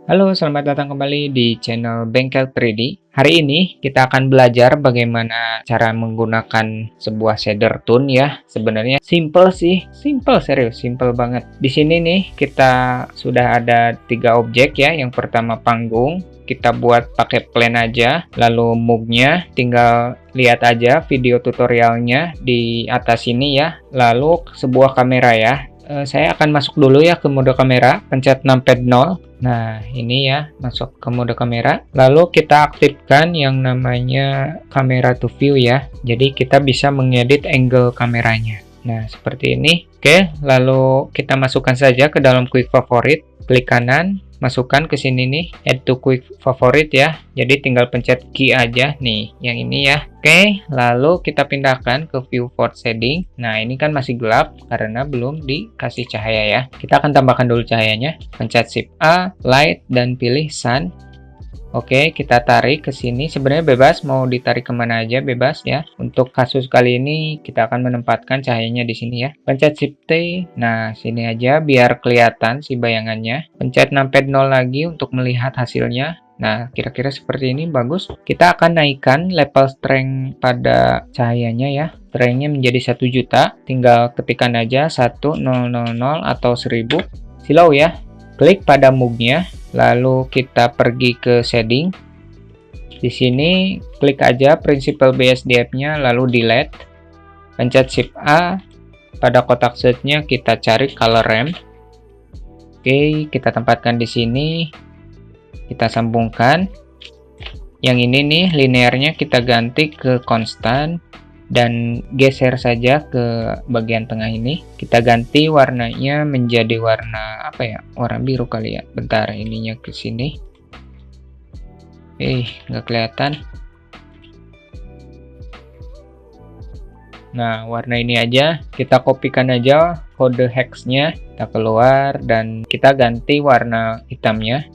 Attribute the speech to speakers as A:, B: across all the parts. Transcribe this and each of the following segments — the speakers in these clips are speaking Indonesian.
A: Halo, selamat datang kembali di channel Bengkel 3D. Hari ini kita akan belajar bagaimana cara menggunakan sebuah shader tool ya. Sebenarnya simple sih, serius, simple banget. Di sini nih kita sudah ada 3 objek ya. Yang pertama panggung, kita buat pakai plan aja. Lalu mugnya tinggal lihat aja video tutorialnya di atas ini ya. Lalu sebuah kamera ya. Saya akan masuk dulu ya ke mode kamera, pencet numpad 0. Nah, ini ya, masuk ke mode kamera. Lalu kita aktifkan yang namanya camera to view ya. Jadi kita bisa mengedit angle kameranya. Nah, seperti ini. Oke, lalu kita masukkan saja ke dalam quick favorite. Klik kanan, masukkan ke sini nih, add to quick favorite ya. Jadi tinggal pencet key aja nih, yang ini ya. Oke, lalu kita pindahkan ke view for shading. Nah, ini kan masih gelap karena belum dikasih cahaya ya. Kita akan tambahkan dulu cahayanya. Pencet shift A, light, dan pilih sun. Oke, kita tarik ke sini. Sebenarnya bebas, mau ditarik kemana aja bebas ya. Untuk kasus kali ini kita akan menempatkan cahayanya di sini ya. Pencet Shift T. Nah, sini aja biar kelihatan si bayangannya. Pencet numpad 0 lagi untuk melihat hasilnya. Nah, kira-kira seperti ini bagus. Kita akan naikkan level strength pada cahayanya ya. Strengthnya menjadi 1 juta. Tinggal ketikkan aja 1000 atau 1000. Silau ya. Klik pada mugnya. Lalu kita pergi ke shading. Di sini klik aja principal BSDF-nya lalu delete. Pencet Shift A. Pada kotak search-nya kita cari color ramp. Oke, kita tempatkan di sini. Kita sambungkan. Yang ini nih linearnya kita ganti ke konstan dan geser saja ke bagian tengah ini. Kita ganti warnanya menjadi warna apa ya, warna biru kali ya. Bentar, ininya ke sini. Nggak kelihatan. Nah, warna ini aja kita kopikan aja kode hexnya, kita keluar dan kita ganti warna hitamnya.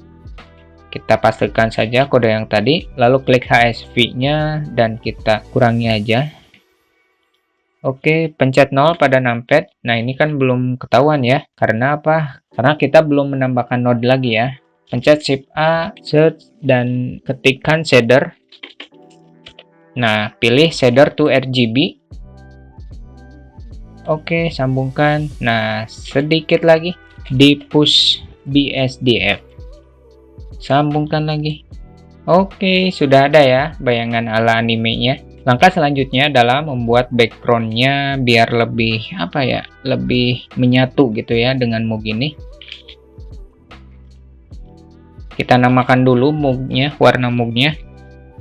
A: Kita pastikan saja kode yang tadi, lalu klik HSV nya dan kita kurangi aja. Oke, pencet 0 pada numpad. Nah, ini kan belum ketahuan ya. Karena apa? Karena kita belum menambahkan node lagi ya. Pencet Shift A, search, dan ketikkan shader. Nah, pilih shader to RGB. Oke, sambungkan. Nah, sedikit lagi. Di push BSDF. Sambungkan lagi. Oke, sudah ada ya bayangan ala animenya. Langkah selanjutnya adalah membuat backgroundnya biar lebih apa ya, lebih menyatu gitu ya dengan mug ini. Kita namakan dulu mugnya, warna mugnya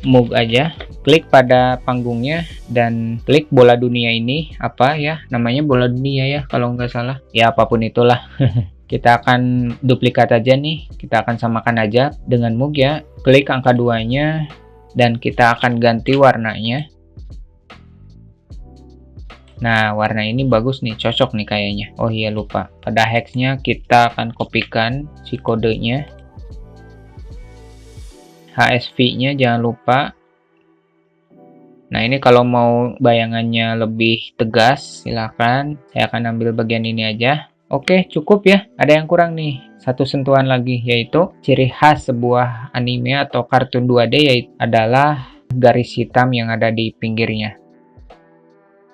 A: mug aja. Klik pada panggungnya dan klik bola dunia ini, apa ya namanya, bola dunia ya kalau nggak salah ya, apapun itulah. Kita akan duplikat aja nih, kita akan samakan aja dengan mug ya. Klik angka 2 nya dan kita akan ganti warnanya. Nah, warna ini bagus nih, cocok nih kayaknya. Oh iya, lupa. Pada hexnya kita akan kopikan si kodenya. HSV-nya jangan lupa. Nah, ini kalau mau bayangannya lebih tegas, silakan. Saya akan ambil bagian ini aja. Oke, cukup ya. Ada yang kurang nih. Satu sentuhan lagi, yaitu ciri khas sebuah anime atau kartun 2D yaitu adalah garis hitam yang ada di pinggirnya.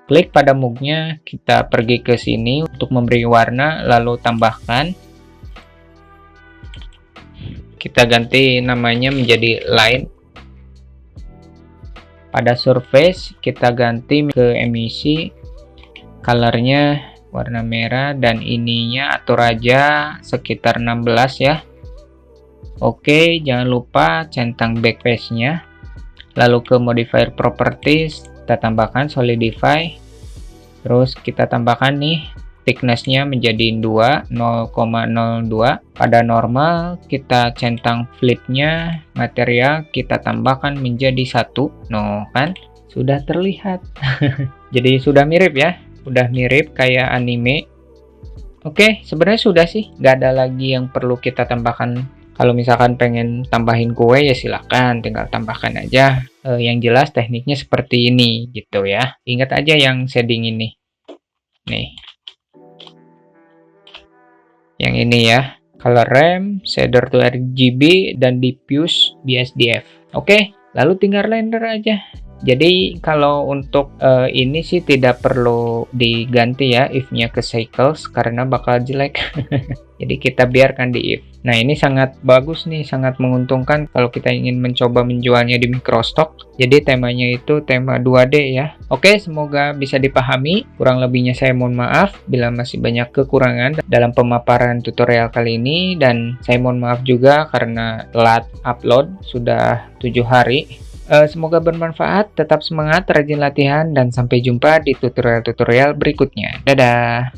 A: Klik pada mugnya, kita pergi ke sini untuk memberi warna, lalu tambahkan. Kita ganti namanya menjadi line. Pada surface, kita ganti ke emisi. Colornya warna merah dan ininya atur aja sekitar 16 ya. Oke, jangan lupa centang backface-nya. Lalu ke modifier properties, kita tambahkan solidify. Terus kita tambahkan nih thickness-nya menjadi 0,02. Pada normal kita centang flip-nya, material kita tambahkan menjadi 1. No, kan sudah terlihat. Jadi sudah mirip ya, udah mirip kayak anime. Oke, sebenarnya sudah sih, nggak ada lagi yang perlu kita tambahkan. Kalau misalkan pengen tambahin kue ya silakan, tinggal tambahkan aja. Yang jelas tekniknya seperti ini gitu ya. Ingat aja yang shading ini. Nih. Yang ini ya. color RAM, shader to RGB, dan diffuse BSDF. Oke, lalu tinggal render aja. Jadi kalau untuk ini sih tidak perlu diganti ya if-nya ke cycles karena bakal jelek. Jadi kita biarkan di if. Nah, ini sangat bagus nih, sangat menguntungkan kalau kita ingin mencoba menjualnya di microstock. Jadi temanya itu tema 2D ya. Oke, semoga bisa dipahami. Kurang lebihnya saya mohon maaf bila masih banyak kekurangan dalam pemaparan tutorial kali ini, dan saya mohon maaf juga karena telat upload sudah 7 hari. Semoga bermanfaat, tetap semangat, rajin latihan, dan sampai jumpa di tutorial-tutorial berikutnya. Dadah!